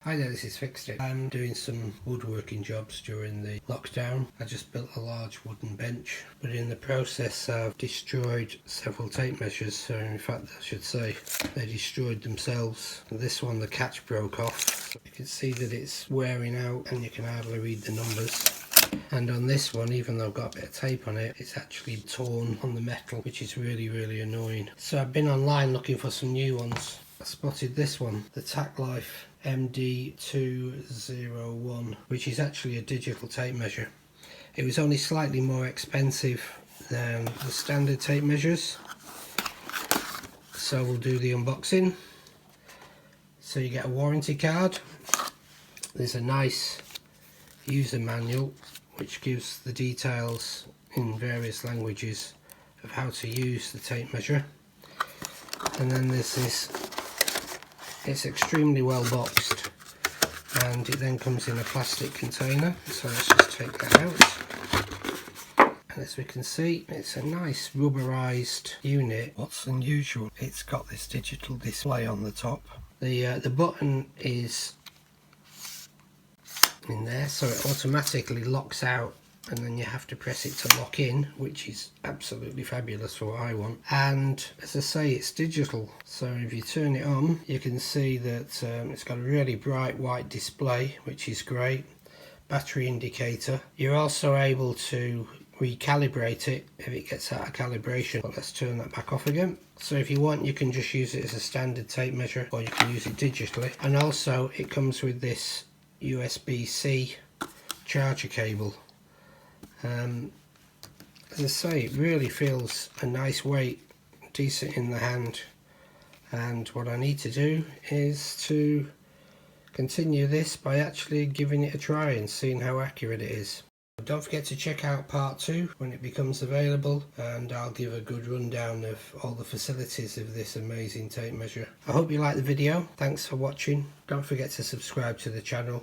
Hi there, this is Fixed It. I'm doing some woodworking jobs during the lockdown. I just built a large wooden bench, but in the process I've destroyed several tape measures, so in fact I should say they destroyed themselves. This one, the catch broke off, so you can see that it's wearing out and you can hardly read the numbers. And on this one, even though I've got a bit of tape on it, it's actually torn on the metal, which is really annoying. So I've been online looking for some new ones. I spotted this one, the TACKLIFE MD201, which is actually a digital tape measure. It was only slightly more expensive than the standard tape measures. So we'll do the unboxing. So you get a warranty card. There's a nice user manual which gives the details in various languages of how to use the tape measure. And then there's this, it's extremely well boxed, and it then comes in a plastic container, so let's just take that out. And as we can see, it's a nice rubberized unit. What's unusual, it's got this digital display on the top. The button is in there, so it automatically locks out, and then you have to press it to lock in, which is absolutely fabulous for what I want. And as I say, it's digital, so if you turn it on you can see that it's got a really bright white display, which is great. Battery indicator. You're also able to recalibrate it if it gets out of calibration, but let's turn that back off again. So if you want, you can just use it as a standard tape measure, or you can use it digitally. And also it comes with this USB-C charger cable. As I say, it really feels a nice weight, decent in the hand, and what I need to do is to continue this by actually giving it a try and seeing how accurate it is. Don't forget to check out part 2 when it becomes available, and I'll give a good rundown of all the facilities of this amazing tape measure. I hope you liked the video. Thanks for watching. Don't forget to subscribe to the channel.